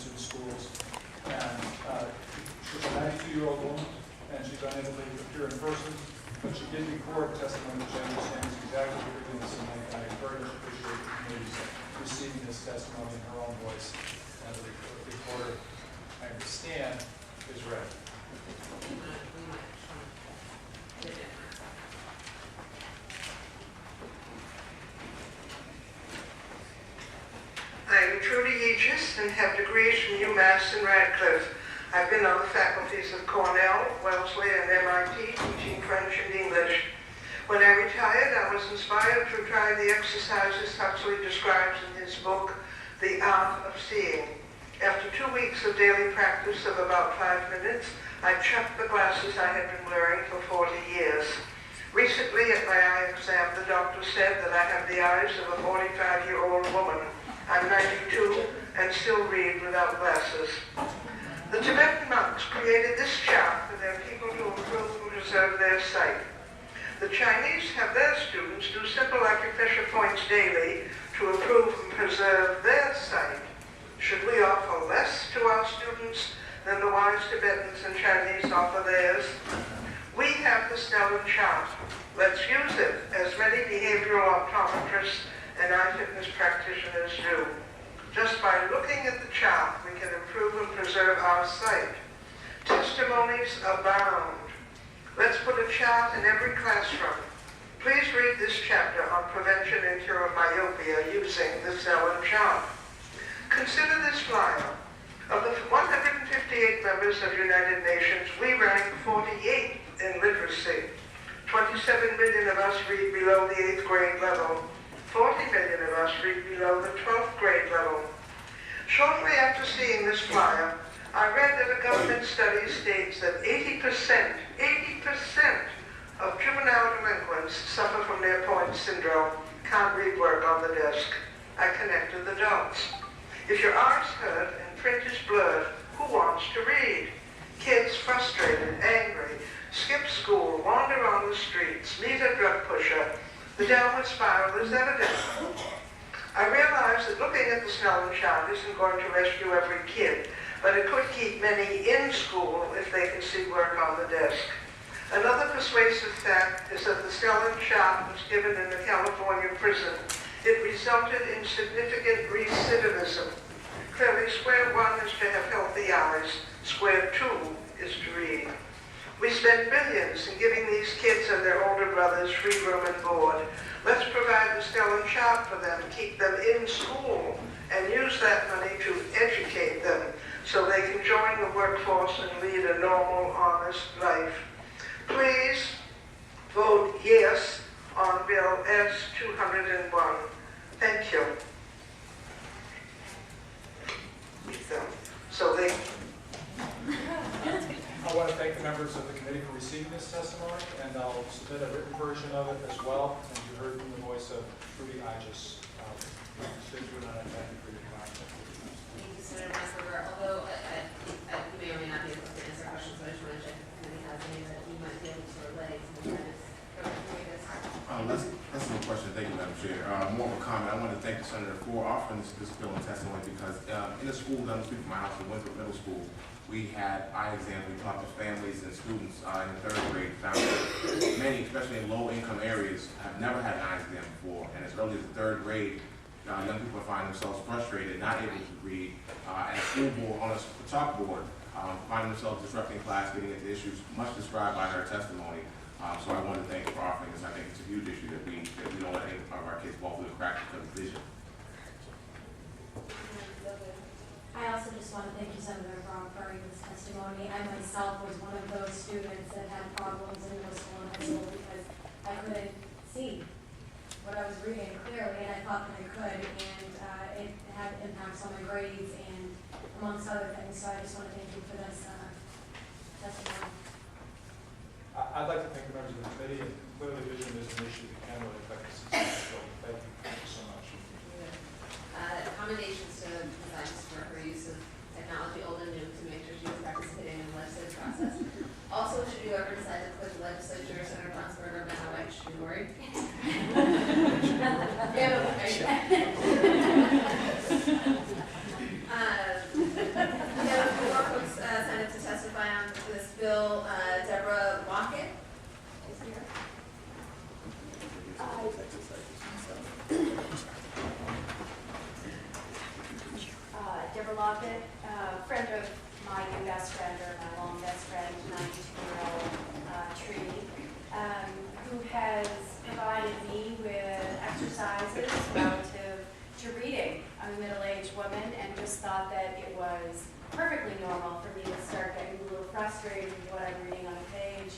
in schools. And she's a 92-year-old woman, and she's unable to appear in person, but she did record testimony which I understand is exactly what we're doing this evening. I very much appreciate the committee receiving this testimony in her own voice. And the recorder, I understand, is ready. I am Trudy Aegis and have degrees from UMass and Radcliffe. I've been on the faculties of Cornell, Wellesley, and MIT teaching French and English. When I retired, I was inspired to try the exercises Huxley describes in his book, The Art of Seeing. After 2 weeks of daily practice of about 5 minutes, I chucked the glasses I had been wearing for 40 years. Recently, at my eye exam, the doctor said that I have the eyes of a 45-year-old woman. I'm 92 and still read without glasses. The Tibetan monks created this chart for their people to improve and preserve their sight. The Chinese have their students do simple acupressure points daily to improve and preserve their sight. Should we offer less to our students than the wise Tibetans and Chinese offer theirs? We have the Snellen chart. Let's use it, as many behavioral optometrists and eye fitness practitioners do. Just by looking at the chart, we can improve and preserve our sight. Testimonies abound. Let's put a chart in every classroom. Please read this chapter on prevention and cure of myopia using the Snellen chart. Consider this flyer. Of the 158 members of United Nations, we rank 48th in literacy. 27 million of us read below the 8th grade level. 40 million of us read below the 12th grade level. Shortly after seeing this flyer, I read that a government study states that 80% of juvenile delinquents suffer from near point syndrome, can't read work on the desk. I connected the dots. If your eyes hurt and print is blurred, who wants to read? Kids frustrated, angry, skip school, wander on the streets, meet a drug pusher. The downward spiral is evident. I realize that looking at the Snellen chart isn't going to rescue every kid, but it could keep many in school if they can see work on the desk. Another persuasive fact is that the Snellen chart was given in a California prison. It resulted in significant recidivism. Clearly, square one is to have healthy eyes. Square two is to read. We spend billions in giving these kids and their older brothers free room and board. Let's provide the Snellen chart for them, keep them in school, and use that money to educate them so they can join the workforce and lead a normal, honest life. Please vote yes on Bill S-201. Thank you. So they... I want to thank the members of the committee for receiving this testimony, and I'll submit a written version of it as well. And you heard from the voice of Trudy Aegis. Thank you for your time. Thank you, Senator Weisberger. Although you may or may not be able to answer questions, but I just want to check if the committee has any that you might be able to relay to the minutes. That's no question. Thank you, Madam Chair. More of a comment. I want to thank the Senator for offering this bill and testimony because in the school down the street from my house in Winthrop Middle School, we had eye exams. We talked to families and students in the 3rd grade. Found that many, especially in low-income areas, have never had an eye exam before. And as early as the 3rd grade, young people find themselves frustrated, not able to read, at a school board, on a chalkboard, find themselves disrupting class, getting into issues much described by her testimony. So I want to thank you for offering this. I think it's a huge issue that we don't let any of our kids fall through the cracks because of vision. I also just want to thank you, Senator, for offering this testimony. I myself was one of those students that had problems in middle school and high school because I couldn't see what I was reading clearly, and I thought that I could, and it had impacts on my grades and amongst other things. So I just want to thank you for this testimony. I'd like to thank the members of the committee, and clearly vision is an issue that can really affect the success of the building. Thank you so much. Accommodations to designs for her use of technology, old and new, to make sure she was participating in the legislative process. Also, should you ever decide to quit the legislature, Senator Bronsberger, about how I should be worried. Jennifer Lockett, friend of my new best friend, or my long best friend, 92-year-old Tree, who has provided me with exercises relative to reading. I'm a middle-aged woman and just thought that it was perfectly normal for me to start getting a little frustrated with what I'm reading on a page.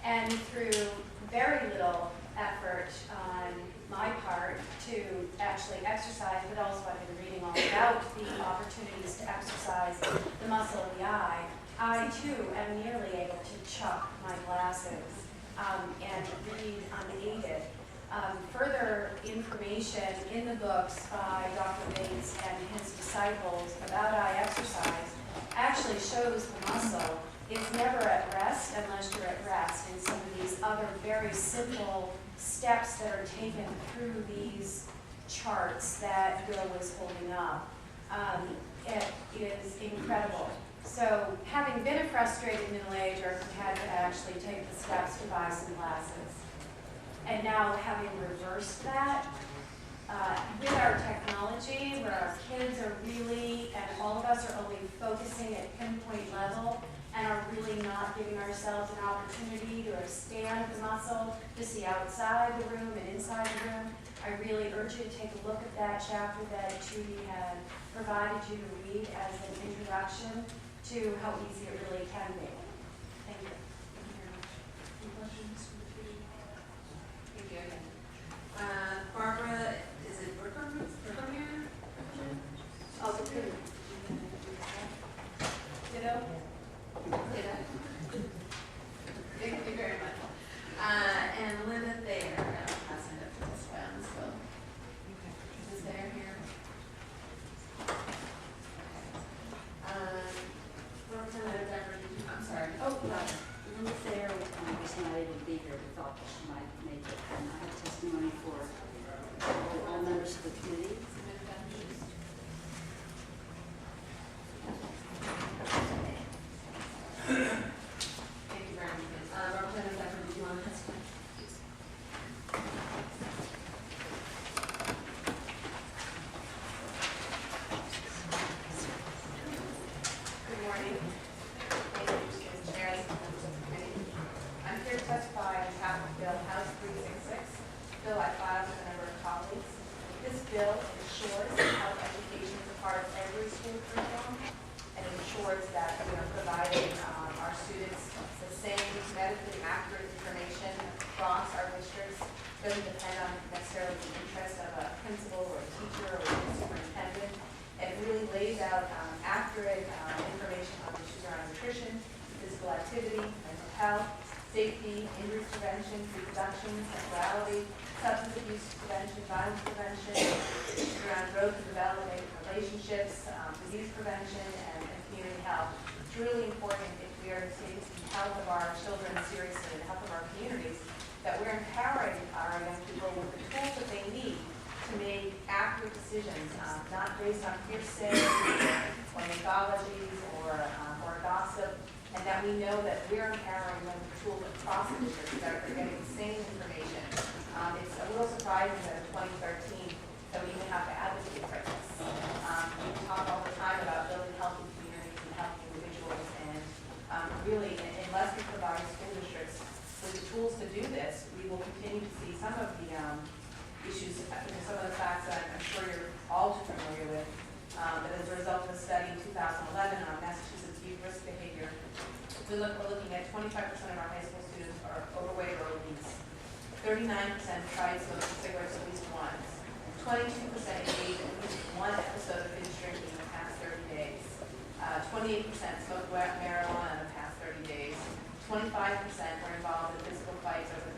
And through very little effort on my part to actually exercise, but also I've been reading all about the opportunities to exercise the muscle of the eye, I too am nearly able to chuck my glasses and read unaided. Further information in the books by Dr. Bates and his disciples about eye exercise actually shows the muscle is never at rest unless you're at rest, and some of these other very simple steps that are taken through these charts that Bill was holding up. It is incredible. So having been a frustrated middle-ager who had to actually take the steps to buy some glasses, and now having reversed that, with our technology, where our kids are really, and all of us are only focusing at pinpoint level, and are really not giving ourselves an opportunity to expand the muscle to see outside the room and inside the room, I really urge you to take a look at that chapter that Judy had provided you to read as an introduction to how easy it really can be. Thank you. Thank you very much. Any questions from the Judy? Thank you again. Barbara, is it Brookham? Also, good. Ditto? Ditto. Thank you very much. And Linda Thayer, I'll pass it up to this one, so. Is this Thayer here? Representative Deborah, I'm sorry. Oh, no. Linda Thayer was not able to be here. We thought that she might make it. And I have testimony for all members of the committee. Thank you very much. Representative Deborah, do you want to testify? Good morning. Thank you, Mr. Chair, members of the committee. I'm here to testify on behalf of Bill House 366. Bill I filed with a number of colleagues. This bill ensures that health education is a part of every school curriculum, and ensures that we are providing our students the same medically accurate information across our districts. Doesn't depend on necessarily the interest of a principal or a teacher or a superintendent. It really lays out accurate information on issues around nutrition, physical activity, mental health, safety, injury prevention, reproduction, sexuality, substance abuse prevention, violence prevention, issues around growth and development, relationships, disease prevention, and community health. It's really important if we are to take the health of our children seriously and the health of our communities, that we're empowering our young people with the tools that they need to make accurate decisions, not based on hearsay or mythologies or gossip, and that we know that we're empowering them with tools across the district that are getting the same information. It's a little surprising that in 2013 that we even have to advocate for this. We talk all the time about building healthy communities and healthy individuals, and really, unless we provide school districts with the tools to do this, we will continue to see some of the issues, some of the facts that I'm sure you're all too familiar with. But as a result of a study in 2011 on Massachusetts youth risk behavior, we're looking at 25% of our high school students are overweight or obese. 39% tried smoking cigarettes at least once. 22% engaged in at least one episode of binge drinking in the past 30 days. 28% smoked marijuana in the past 30 days. 25% were involved in physical fights over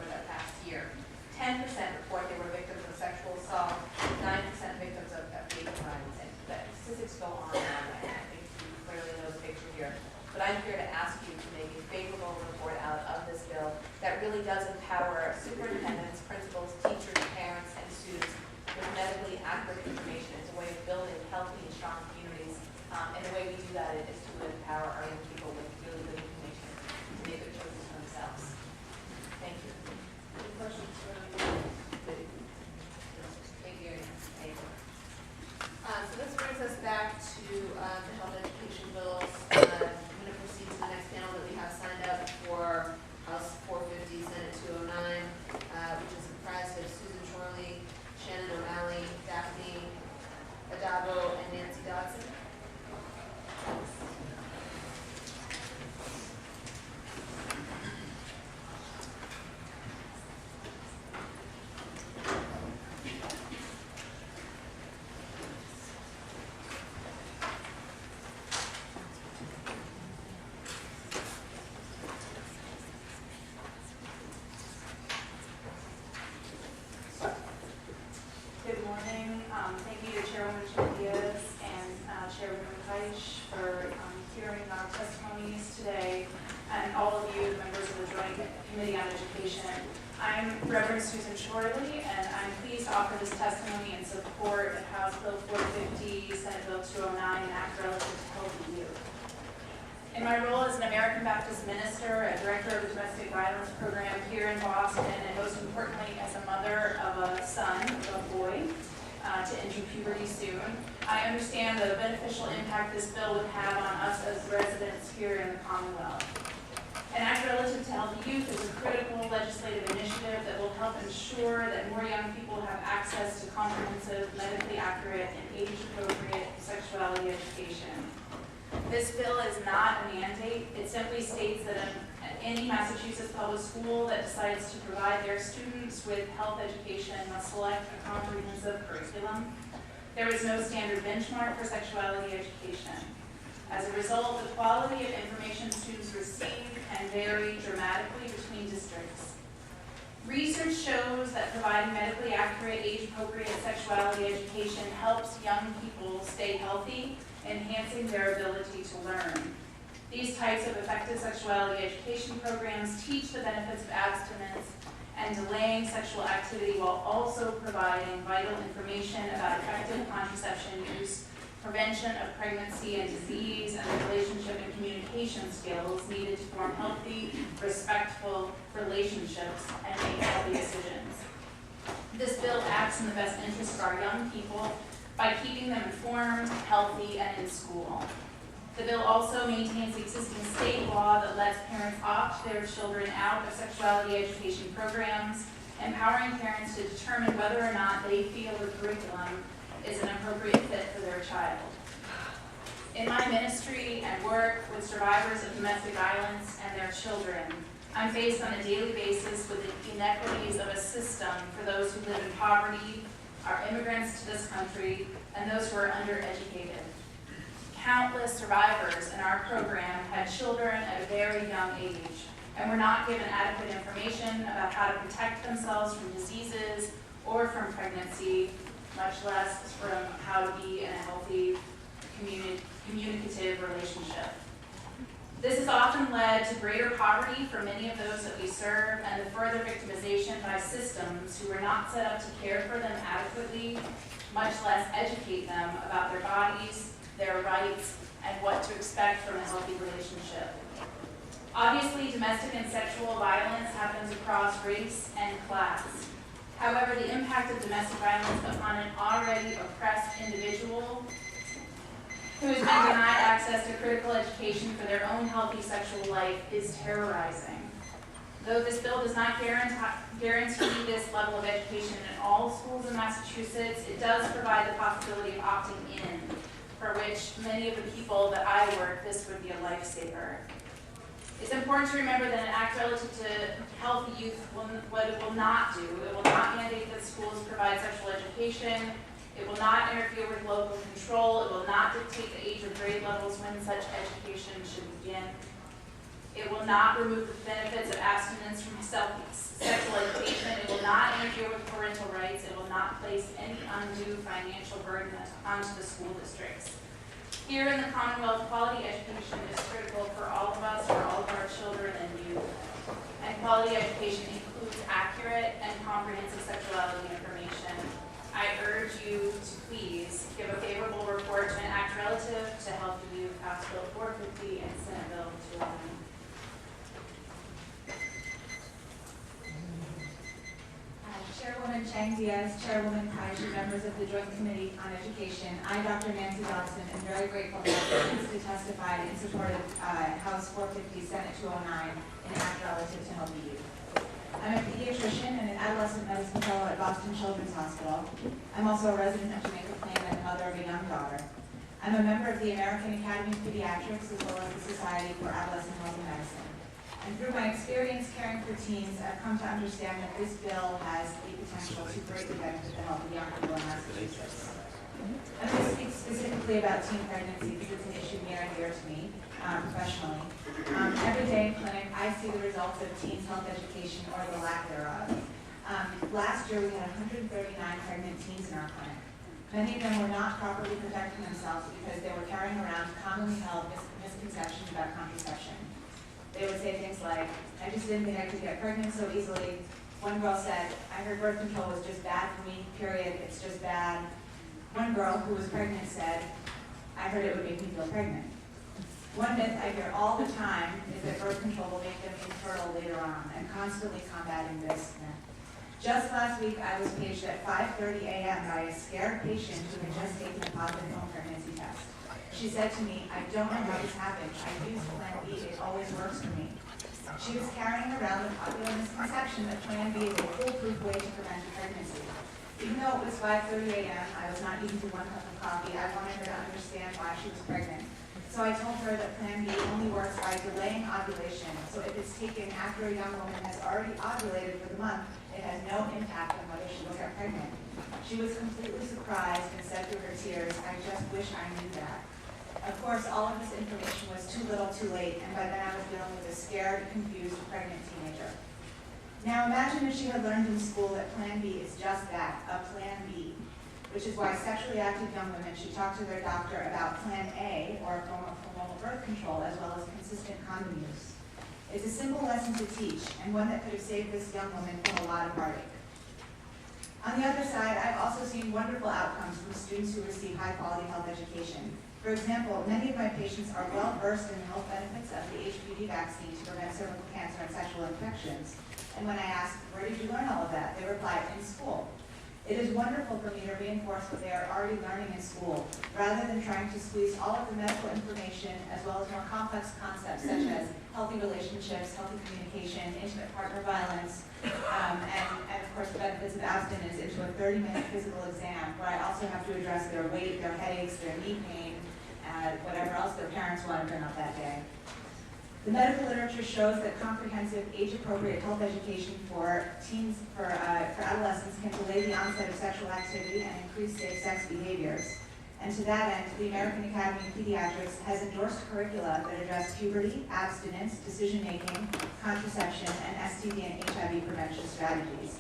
the past year. 10% report they were victims of sexual assault. 9% victims of hate crimes. And the statistics go on and on. And I think you clearly know the picture here. But I'm here to ask you to make a favorable report out of this bill that really does empower superintendents, principals, teachers, parents, and students with medically accurate information as a way of building healthy and strong communities. And the way we do that is to empower our young people with really good information to make good choices for themselves. Thank you. Any questions for me? Thank you. Thank you. So this brings brings us back to the health education bills. I'm going to proceed to the next panel that we have signed up for House 450, Senate 209, which is comprised of Susan Chorley, Shannon O'Malley, Daphne Adabo, and Nancy Dodson. Good morning. Thank you to Chairwoman Diaz and Chairwoman Heish for hearing our testimonies today, and all of you, members of the Joint Committee on Education. I'm Reverend Susan Chorley, and I'm pleased to offer this testimony in support of House Bill 450, Senate Bill 209, and Act relative to healthy youth. In my role as an American Baptist minister and director of the domestic violence program here in Boston, and most importantly as a mother of a son, a boy, to enter puberty soon, I understand the beneficial impact this bill would have on us as residents here in the Commonwealth. An act relative to healthy youth is a critical legislative initiative that will help ensure that more young people have access to comprehensive, medically accurate, and age-appropriate sexuality education. This bill is not a mandate. It simply states that any Massachusetts public school that decides to provide their students with health education must select a comprehensive curriculum. There is no standard benchmark for sexuality education. As a result, the quality of information students receive can vary dramatically between districts. Research shows that providing medically accurate, age-appropriate sexuality education helps young people stay healthy, enhancing their ability to learn. These types of effective sexuality education programs teach the benefits of abstinence and delaying sexual activity while also providing vital information about effective contraception use, prevention of pregnancy and disease, and the relationship and communication skills needed to form healthy, respectful relationships and make healthy decisions. This bill acts in the best interest of our young people by keeping them informed, healthy, and in school. The bill also maintains the existing state law that lets parents opt their children out of sexuality education programs, empowering parents to determine whether or not they feel the curriculum is an appropriate fit for their child. In my ministry and work with survivors of domestic violence and their children, I'm faced on a daily basis with the inequities of a system for those who live in poverty, are immigrants to this country, and those who are undereducated. Countless survivors in our program had children at a very young age and were not given adequate information about how to protect themselves from diseases or from pregnancy, much less from how to be in a healthy, communicative relationship. This has often led to greater poverty for many of those that we serve and the further victimization by systems who are not set up to care for them adequately, much less educate them about their bodies, their rights, and what to expect from a healthy relationship. Obviously, domestic and sexual violence happens across race and class. However, the impact of domestic violence upon an already oppressed individual who has been denied access to critical education for their own healthy sexual life is terrorizing. Though this bill does not guarantee this level of education in all schools in Massachusetts, it does provide the possibility of opting in, for which many of the people that I work, this would be a lifesaver. It's important to remember that an act relative to healthy youth, what it will not do, it will not mandate that schools provide sexual education, it will not interfere with local control, it will not dictate the age or grade levels when such education should begin. It will not remove the benefits of abstinence from sexual education, it will not interfere with parental rights, it will not place any undue financial burden onto the school districts. Here in the Commonwealth, quality education is critical for all of us, for all of our children and youth. And quality education includes accurate and comprehensive sexuality information. I urge you to please give a favorable report to an act relative to healthy youth, House Bill 450 and Senate Bill 209. Chairwoman Chang Diaz, Chairwoman Kaish, and members of the Joint Committee on Education, I, Dr. Nancy Dodson, am very grateful to have the chance to testify in support of House 450, Senate 209, an act relative to healthy youth. I'm a pediatrician and an adolescent medicine fellow at Boston Children's Hospital. I'm also a resident of Jamaica Plain and the mother of a young daughter. I'm a member of the American Academy of Pediatrics as well as the Society for Adolescent Health and Medicine. And through my experience caring for teens, I've come to understand that this bill has the potential to greatly benefit the health of young people in Massachusetts. I'm going to speak specifically about teen pregnancy because it's an issue near and dear to me professionally. Every day in clinic, I see the results of teens' health education or the lack thereof. Last year, we had 139 pregnant teens in our clinic. Many of them were not properly protecting themselves because they were carrying around commonly held misconceptions about contraception. They would say things like, I just didn't think I could get pregnant so easily. One girl said, I heard birth control was just bad for me, period, it's just bad. One girl who was pregnant said, I heard it would make me feel pregnant. One myth I hear all the time is that birth control will make them infertile later on, and constantly combating this myth. Just last week, I was paged at 5:30 a.m. by a scared patient who had just taken a positive home pregnancy test. She said to me, I don't know how this happened. I use Plan B, it always works for me. She was carrying around the popular misconception that Plan B is a foolproof way to prevent a pregnancy. Even though it was 5:30 a.m., I was not eating through 1 cup of coffee, I wanted her to understand why she was pregnant. So I told her that Plan B only works by delaying ovulation, so if it's taken after a young woman has already ovulated for the month, it has no impact on whether she will get pregnant. She was completely surprised and said through her tears, I just wish I knew that. Of course, all of this information was too little too late, and by then I was dealing with a scared, confused, pregnant teenager. Now imagine if she had learned in school that Plan B is just that, a Plan B, which is why sexually active young women should talk to their doctor about Plan A, or a form of hormonal birth control, as well as consistent condom use. It's a simple lesson to teach, and one that could have saved this young woman from a lot of heartache. On the other side, I've also seen wonderful outcomes from students who receive high-quality health education. For example, many of my patients are well versed in the health benefits of the HPV vaccine to prevent cervical cancer and sexual infections. And when I ask, where did you learn all of that? They reply, in school. It is wonderful for me to reinforce what they are already learning in school, rather than trying to squeeze all of the medical information as well as more complex concepts such as healthy relationships, healthy communication, intimate partner violence, and of course the benefits of abstinence into a 30-minute physical exam where I also have to address their weight, their headaches, their knee pain, whatever else their parents want to bring up that day. The medical literature shows that comprehensive, age-appropriate health education for teens, for adolescents can delay the onset of sexual activity and increase safe sex behaviors. And to that end, the American Academy of Pediatrics has endorsed curricula that address puberty, abstinence, decision-making, contraception, and STD and HIV prevention strategies.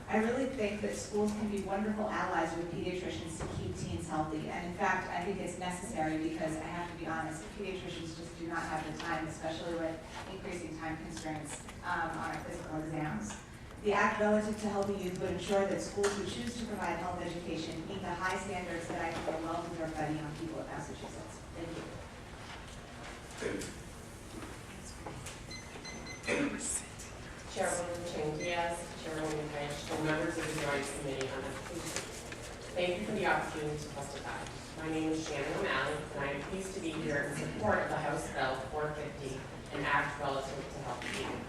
I really think that schools can be wonderful allies with pediatricians to keep teens healthy. And in fact, I think it's necessary because I have to be honest, pediatricians just do not have the time, especially with increasing time constraints on our physical exams. The act relative to healthy youth would ensure that schools who choose to provide health education meet the high standards that I think are well deserved by the young people of Massachusetts. Thank you. Chairwoman Chang Diaz, Chairwoman Kaish, and members of the Joint Committee on Education. Thank you for the opportunity to testify. My name is Shannon O'Malley, and I am pleased to be here in support of the House Bill 450, an act relative to healthy youth.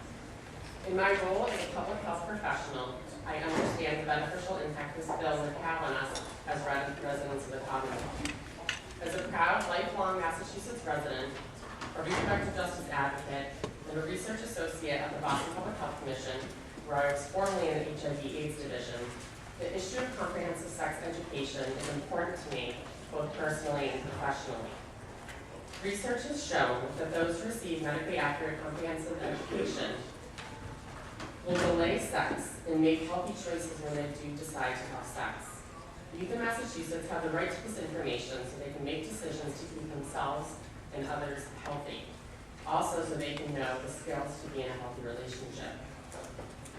In my role as a public health professional, I understand the beneficial impact this bill would have on us as residents of the Commonwealth. As a proud, lifelong Massachusetts resident, a reproductive justice advocate, and a research associate at the Boston Public Health Commission, where I was formerly in the HIV/AIDS division, the issue of comprehensive sex education is important to me, both personally and professionally. Research has shown that those who receive medically accurate comprehensive education will delay sex and make healthy choices when they do decide to have sex. Youth in Massachusetts have the right to this information so they can make decisions to keep themselves and others healthy. Also, so they can know the skills to be in a healthy relationship.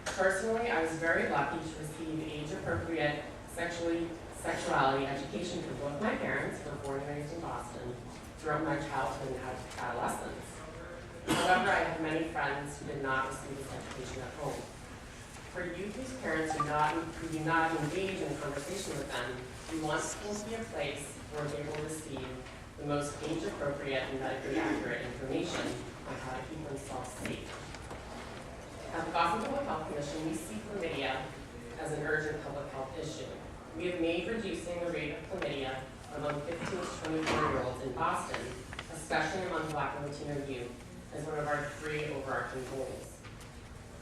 Personally, I was very lucky to receive age-appropriate sexuality education from both my parents, who were born and raised in Boston, throughout my childhood and adolescence. However, I have many friends who did not receive this education at home. For youth whose parents do not engage in conversation with them, we want school to be a place where they will receive the most age-appropriate and medically accurate information on how to keep themselves safe. At the Boston Public Health Commission, we see chlamydia as an urgent public health issue. We have made reducing the rate of chlamydia among 15 to 24-year-olds in Boston, especially among Black and Latino youth, as one of our 3 overarching goals.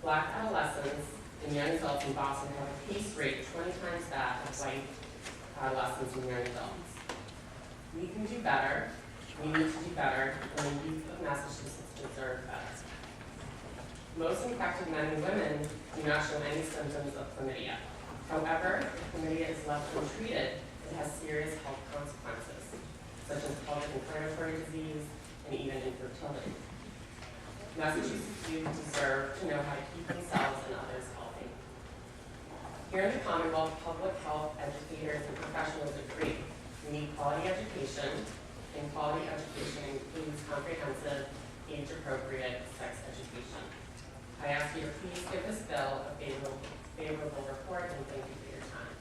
Black adolescents and young adults in Boston have a case rate 20 times that of white adolescents and young adults. We can do better, we need to do better, and the youth of Massachusetts deserve better. Most infected men and women do not show any symptoms of chlamydia. However, if chlamydia is left untreated, it has serious health consequences, such as pelvic inflammatory disease and even infertility. Massachusetts youth deserve to know how to keep themselves and others healthy. Here in the Commonwealth, public health educators and professionals agree we need quality education, and quality education includes comprehensive, age-appropriate sex education. I ask you to please give this bill a favorable report, and thank you for your time.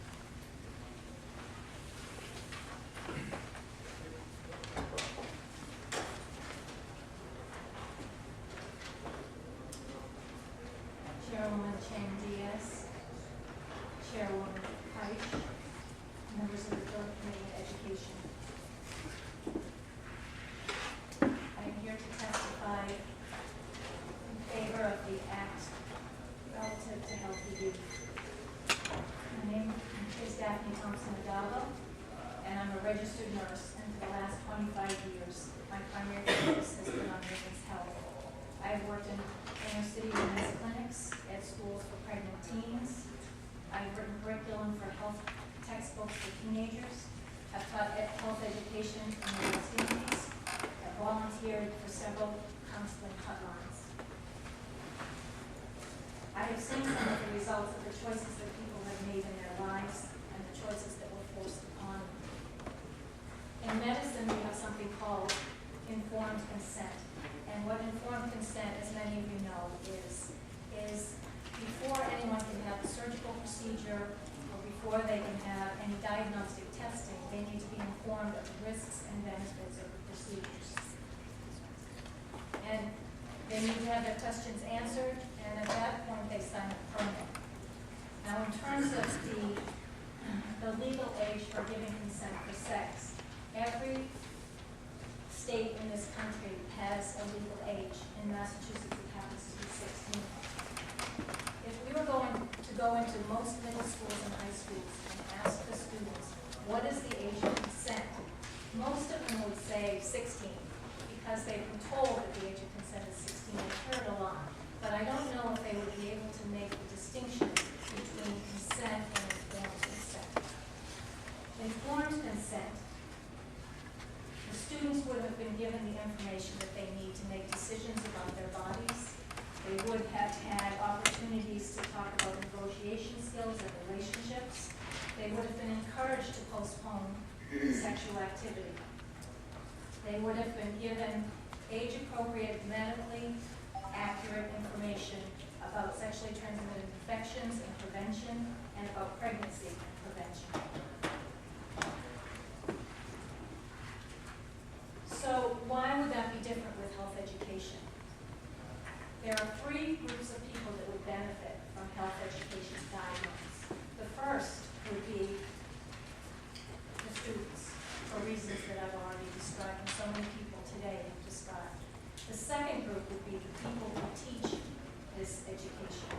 Chairwoman Chang Diaz, Chairwoman Heish, members of the Joint Committee on Education. I am here to testify in favor of the act relative to healthy youth. My name is Daphne Thompson-Adavo, and I'm a registered nurse, and for the last 25 years, my primary focus has been on women's health. I have worked in inner city women's clinics, at schools for pregnant teens. I've written curriculum for health textbooks for teenagers. I've taught health education in the West Indies. I've volunteered for several counseling hotlines. I have seen some of the results of the choices that people have made in their lives and the choices that were forced upon them. In medicine, we have something called informed consent. And what informed consent, as many of you know, is before anyone can have a surgical procedure or before they can have any diagnostic testing, they need to be informed of the risks and benefits of the procedures. And they need to have their questions answered, and at that point, they sign a permit. Now, in terms of the legal age for giving consent for sex, every state in this country has a legal age. In Massachusetts, it happens to be 16. If we were going to go into most middle schools and high schools and ask the students, what is the age of consent? Most of them would say 16, because they've been told that the age of consent is 16. I've heard a lot. But I don't know if they would be able to make the distinction between consent and informed consent. Informed consent, the students would have been given the information that they need to make decisions about their bodies. They would have had opportunities to talk about negotiation skills and relationships. They would have been encouraged to postpone sexual activity. They would have been given age-appropriate, medically accurate information about sexually transmitted infections and prevention, and about pregnancy and prevention. So why would that be different with health education? There are 3 groups of people that would benefit from health education guidelines. The first would be the students, for reasons that I've already described, and so many people today have described. The second group would be the people who teach this education.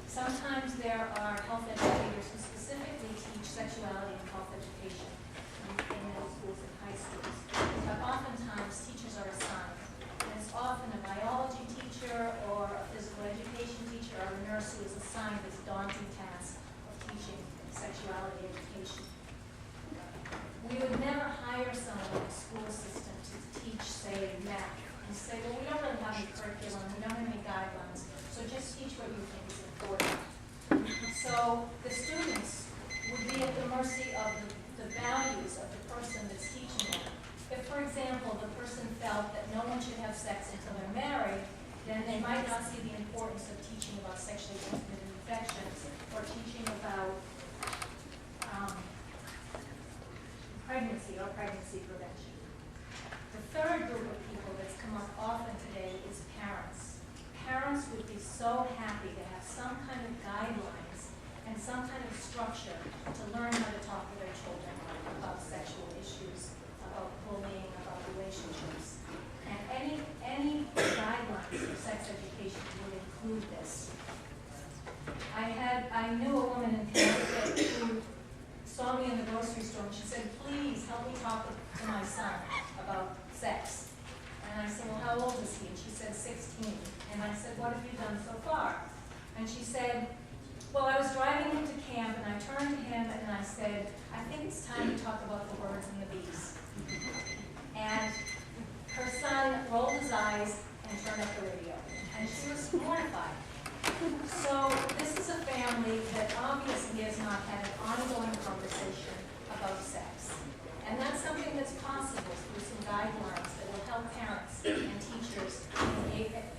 Sometimes there are health educators who specifically teach sexuality and health education in middle schools and high schools. But oftentimes teachers are assigned. And it's often a biology teacher or a physical education teacher or a nurse who is assigned this daunting task of teaching sexuality education. We would never hire someone in the school system to teach, say, math, and say, well, we don't really have any curriculum, we don't have any guidelines, so just teach what you think is important. So the students would be at the mercy of the values of the person that's teaching them. If, for example, the person felt that no one should have sex until they're married, then they might not see the importance of teaching about sexually transmitted infections or teaching about pregnancy or pregnancy prevention. The third group of people that's come up often today is parents. Parents would be so happy to have some kind of guidelines and some kind of structure to learn how to talk to their children about sexual issues, about bullying, about relationships. And any guidelines for sex education would include this. I knew a woman in Connecticut who saw me in the grocery store and she said, please help me talk to my son about sex. And I said, well, how old is he? And she said, 16. And I said, what have you done so far? And she said, well, I was driving him to camp and I turned to him and I said, I think it's time to talk about the birds and the bees. And her son rolled his eyes and turned up the radio. And she was mortified. So this is a family that obviously has not had an ongoing conversation about sex. And that's something that's possible through some guidelines that will help parents and teachers,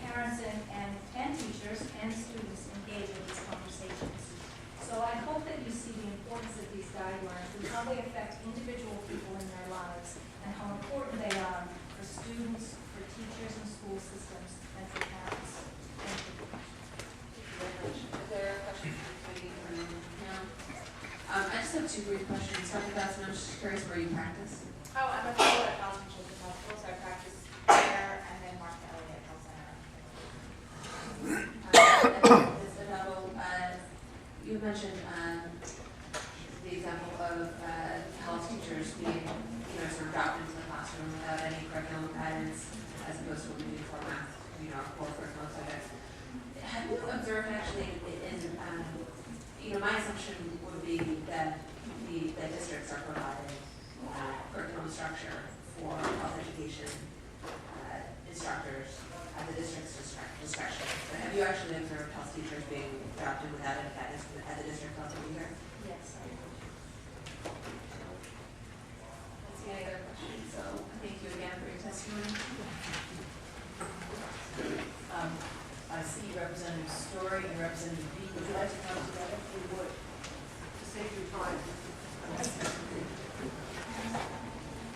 parents and teachers and students engage in these conversations. So I hope that you see the importance of these guidelines and how they affect individual people in their lives and how important they are for students, for teachers and school systems, and for parents. Thank you. Is there a question for the committee? No. I just have two brief questions. Dr. Dawson, I'm just curious where you practice. Oh, I'm a fellow at Boston Children's Hospital, so I practice there and then Mark Elliott Health Center. Mr. Double, you mentioned the example of health teachers being, sort of dropped into the classroom without any curriculum guidance, as opposed to what we do for math, our core curriculum subjects. Have you observed actually my assumption would be that the districts are providing curriculum structure for health education instructors at the district's discretion. So have you actually observed health teachers being dropped in without any guidance at the district level either? Yes. Let's see any other questions. So thank you again for your testimony. I see Representative Story and Representative B. Would you like to come together? We would. To save you time.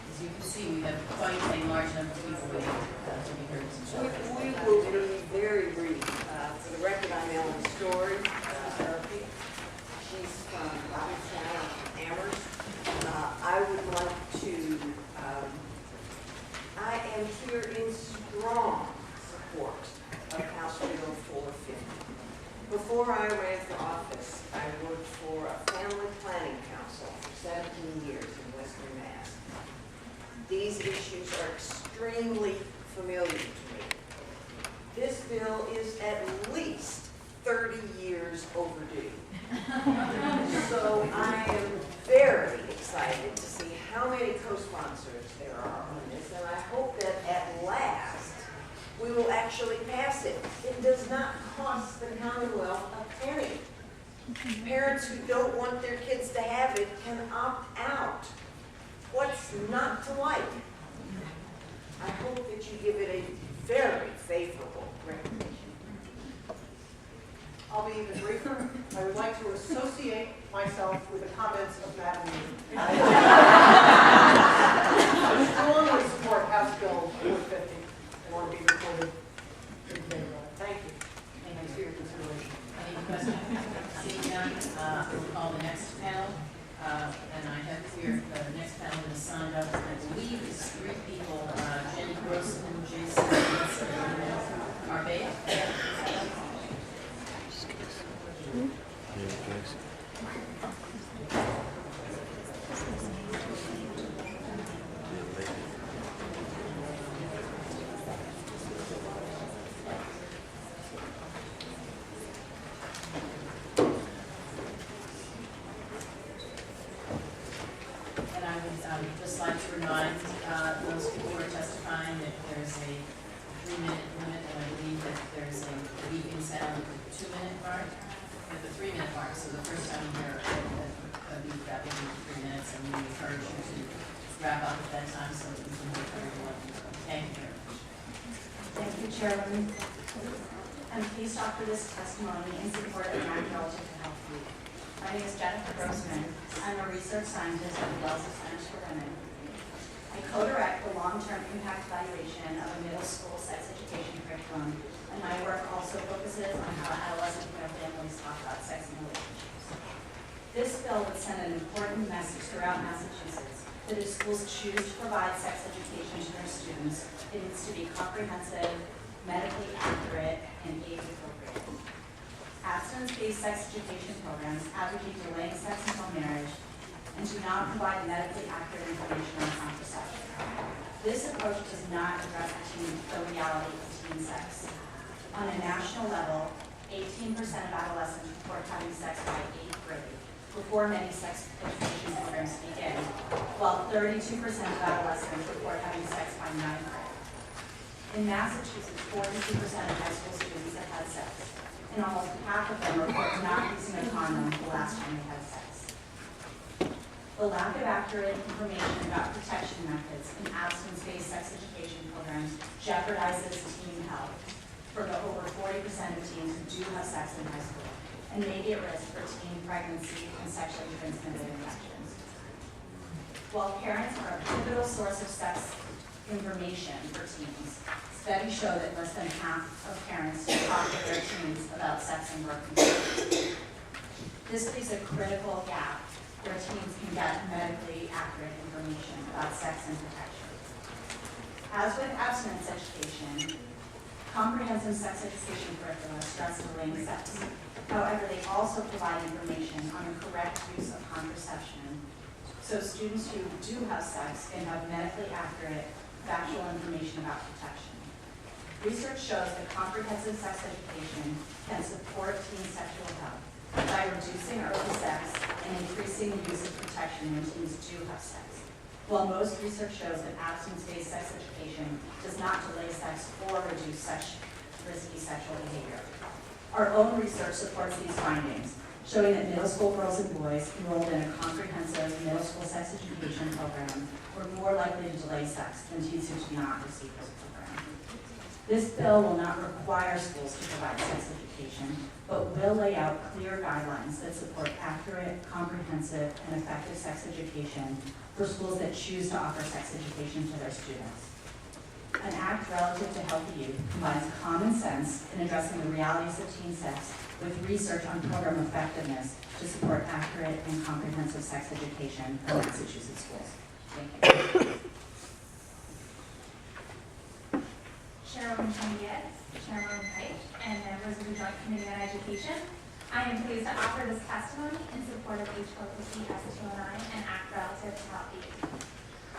As you can see, we have quite a large number of people waiting to be heard. We will be very brief. For the record, I'm Ellen Story, therapy. She's from Robinson, Amherst. I would like to, I am here in strong support of House Bill 450. Before I ran for office, I worked for a family planning council for 17 years in Western Mass. These issues are extremely familiar to me. This bill is at least 30 years overdue. So I am very excited to see how many co-sponsors there are on this, and I hope that at last we will actually pass it. It does not cost the Commonwealth a penny. Parents who don't want their kids to have it can opt out. What's not to like? I hope that you give it a very favorable recommendation. I'll be even briefer. I would like to associate myself with the comments of Madam Lee. I strongly support House Bill 450. I want to be recorded in favor of it. Thank you. Thank you for your consideration. Any questions? Seeing none, we'll call the next panel. And I have here the next panel that is signed up. I believe it's 3 people, Jenny Grossman, Jason Arbea. Just like to remind those people who are testifying that there's a 3-minute limit, and I believe that there's a beeping sound at the 2-minute mark, at the 3-minute mark. So the first time you hear a beep, that will be 3 minutes, and we encourage you to wrap up at that time so that we can hear everyone. Thank you very much. Thank you, Chairman. I'm pleased to offer this testimony in support of Act Relative to Health Week. My name is Jennifer Grossman. I'm a research scientist at the Wellesley Centers for Women. I co-direct the long-term impact evaluation of a middle school sex education curriculum, and my work also focuses on how adolescent and families talk about sex and relationships. This bill would send an important message throughout Massachusetts that if schools choose to provide sex education to their students, it needs to be comprehensive, medically accurate, and age-appropriate. Abstinence-based sex education programs advocate delaying sex until marriage and do not provide medically accurate information on contraception. This approach does not address the reality of teen sex. On a national level, 18% of adolescents report having sex by 8th grade, before many sex education programs begin, while 32% of adolescents report having sex by 9th grade. In Massachusetts, 42% of high school students have had sex, and almost half of them report not using a condom the last time they had sex. The lack of accurate information about protection methods in abstinence-based sex education programs jeopardizes teen health for the over 40% of teens who do have sex in high school, and may be at risk for teen pregnancy and sexually transmitted infections. While parents are a pivotal source of sex information for teens, studies show that less than half of parents talk to their teens about sex and birth control. This leaves a critical gap where teens can get medically accurate information about sex and protection. As with abstinence education, comprehensive sex education curricula stress delaying sex. However, they also provide information on the correct use of contraception, so students who do have sex can have medically accurate, factual information about protection. Research shows that comprehensive sex education can support teen sexual health by reducing early sex and increasing the use of protection when teens do have sex. While most research shows that abstinence-based sex education does not delay sex or reduce such risky sexual behavior. Our own research supports these findings, showing that middle school girls and boys enrolled in a comprehensive middle school sex education program were more likely to delay sex than teens who do not receive this program. This bill will not require schools to provide sex education, but will lay out clear guidelines that support accurate, comprehensive, and effective sex education for schools that choose to offer sex education to their students. An act relative to healthy youth combines common sense in addressing the realities of teen sex with research on program effectiveness to support accurate and comprehensive sex education for Massachusetts schools. Thank you. Chairwoman Diaz, Chairwoman Pike, and members of the Joint Committee on Education, I am pleased to offer this testimony in support of MOV30C S209 and Act Relative to Healthy Youth.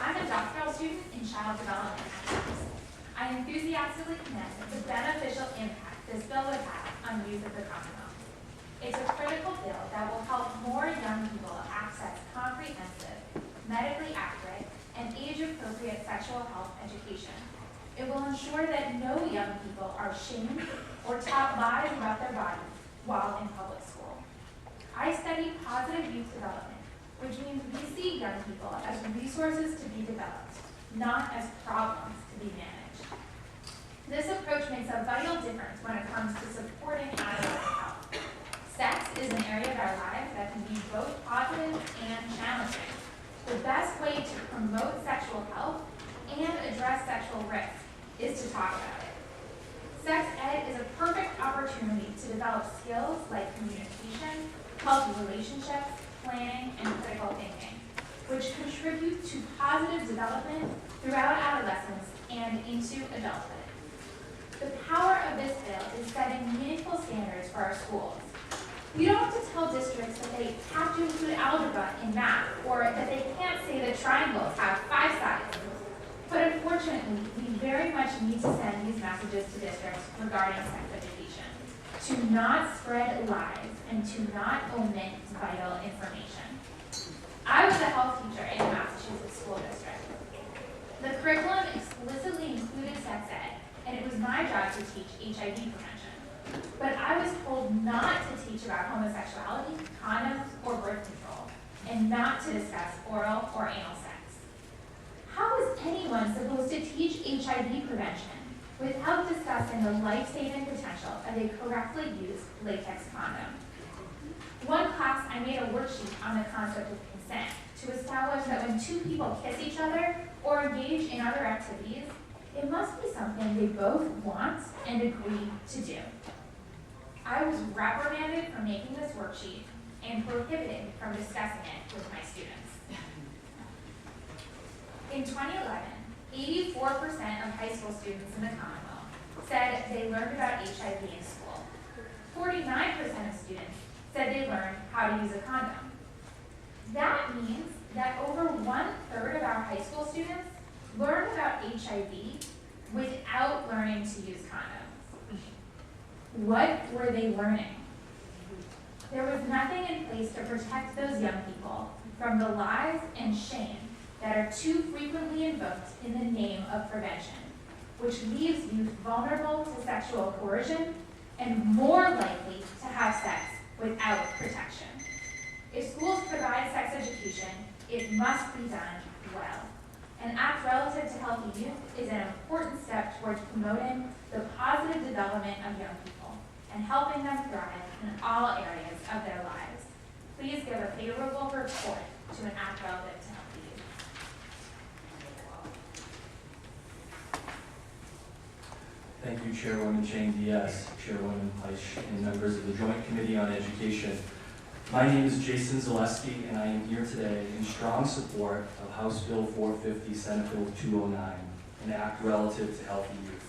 I'm a doctoral student in child development economics. I enthusiastically commend the beneficial impact this bill would have on youth of the Commonwealth. It's a critical bill that will help more young people access comprehensive, medically accurate, and age-appropriate sexual health education. It will ensure that no young people are shamed or taught lies about their bodies while in public school. I study positive youth development, which means we see young people as resources to be developed, not as problems to be managed. This approach makes a vital difference when it comes to supporting adolescent health. Sex is an area of our lives that can be both positive and challenging. The best way to promote sexual health and address sexual risk is to talk about it. Sex ed is a perfect opportunity to develop skills like communication, healthy relationships, planning, and critical thinking, which contribute to positive development throughout adolescence and into adulthood. The power of this bill is setting meaningful standards for our schools. We don't have to tell districts that they have to include algebra in math, or that they can't say that triangles have 5 sides. But unfortunately, we very much need to send these messages to districts regarding sex education, to not spread lies and to not omit vital information. I was a health teacher in a Massachusetts school district. The curriculum explicitly included sex ed, and it was my job to teach HIV prevention. But I was told not to teach about homosexuality, condoms, or birth control, and not to discuss oral or anal sex. How is anyone supposed to teach HIV prevention without discussing the life-saving potential of a correctly used latex condom. One class, I made a worksheet on the concept of consent to establish that when two people kiss each other or engage in other activities, it must be something they both want and agree to do. I was reprimanded for making this worksheet and prohibited from discussing it with my students. In 2011, 84% of high school students in the Commonwealth said they learned about HIV in school. 49% of students said they learned how to use a condom. That means that over 1/3 of our high school students learned about HIV without learning to use condoms. What were they learning? There was nothing in place to protect those young people from the lies and shame that are too frequently invoked in the name of prevention, which leaves youth vulnerable to sexual coercion and more likely to have sex without protection. If schools provide sex education, it must be done well. An act relative to healthy youth is an important step towards promoting the positive development of young people and helping them thrive in all areas of their lives. Please give a favorable report to an act relative to healthy youth. Thank you, Chairwoman Chang Diaz, Chairwoman Pleisch, and members of the Joint Committee on Education. My name is Jason Zaleski, and I am here today in strong support of House Bill 450, Senate Bill 209, an act relative to healthy youth.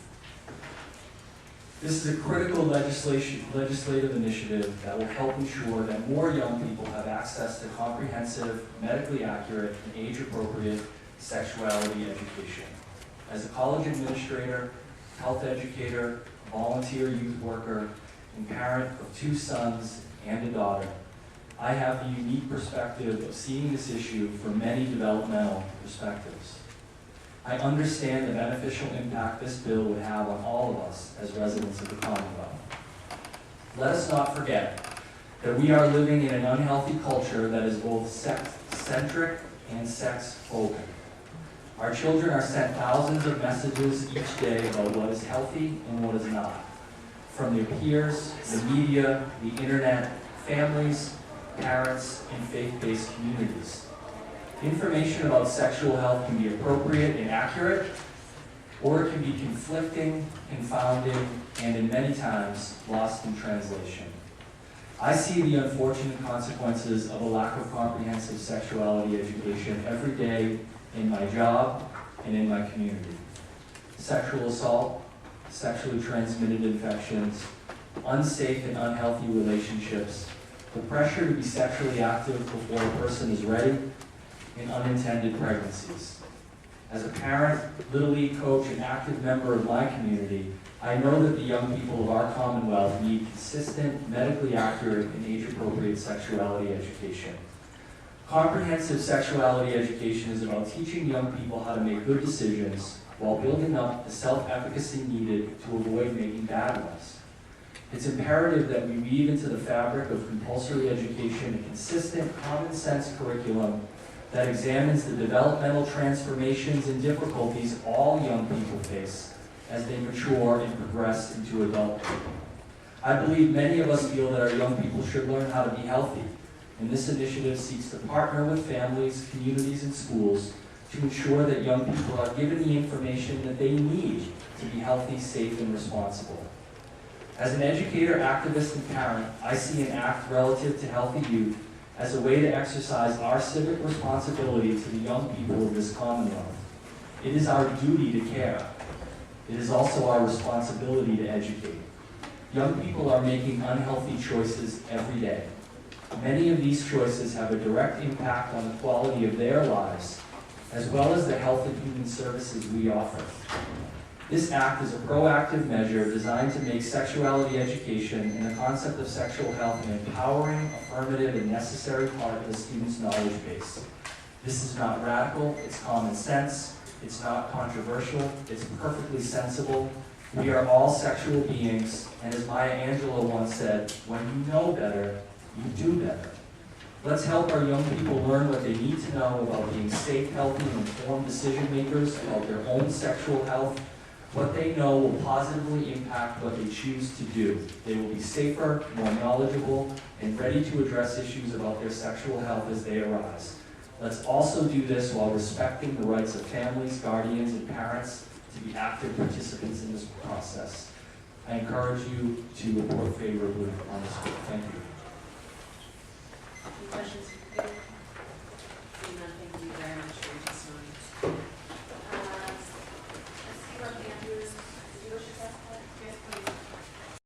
This is a critical legislative initiative that will help ensure that more young people have access to comprehensive, medically accurate, and age-appropriate sexuality education. As a college administrator, health educator, volunteer youth worker, and parent of 2 sons and a daughter, I have the unique perspective of seeing this issue from many developmental perspectives. I understand the beneficial impact this bill would have on all of us as residents of the Commonwealth. Let us not forget that we are living in an unhealthy culture that is both sex-centric and sex-phobic. Our children are sent thousands of messages each day about what is healthy and what is not, from their peers, the media, the internet, families, parents, and faith-based communities. Information about sexual health can be appropriate and accurate, or it can be conflicting, confounding, and in many times, lost in translation. I see the unfortunate consequences of a lack of comprehensive sexuality education every day in my job and in my community. Sexual assault, sexually transmitted infections, unsafe and unhealthy relationships, the pressure to be sexually active before a person is ready, and unintended pregnancies. As a parent, Little League coach, and active member of my community, I know that the young people of our Commonwealth need consistent, medically accurate, and age-appropriate sexuality education. Comprehensive sexuality education is about teaching young people how to make good decisions while building up the self-efficacy needed to avoid making bad ones. It's imperative that we weave into the fabric of compulsory education a consistent, common-sense curriculum that examines the developmental transformations and difficulties all young people face as they mature and progress into adulthood. I believe many of us feel that our young people should learn how to be healthy, and this initiative seeks to partner with families, communities, and schools to ensure that young people are given the information that they need to be healthy, safe, and responsible. As an educator, activist, and parent, I see an act relative to healthy youth as a way to exercise our civic responsibility to the young people of this Commonwealth. It is our duty to care. It is also our responsibility to educate. Young people are making unhealthy choices every day. Many of these choices have a direct impact on the quality of their lives, as well as the health and human services we offer. This act is a proactive measure designed to make sexuality education and the concept of sexual health an empowering, affirmative, and necessary part of the student's knowledge base. This is not radical, it's common sense, it's not controversial, it's perfectly sensible. We are all sexual beings, and as Maya Angelou once said, when you know better, you do better. Let's help our young people learn what they need to know about being safe, healthy, and informed decision makers about their own sexual health, What they know will positively impact what they choose to do. They will be safer, more knowledgeable, and ready to address issues about their sexual health as they arise. Let's also do this while respecting the rights of families, guardians, and parents to be active participants in this process. I encourage you to report favorably on this. Thank you. Any questions?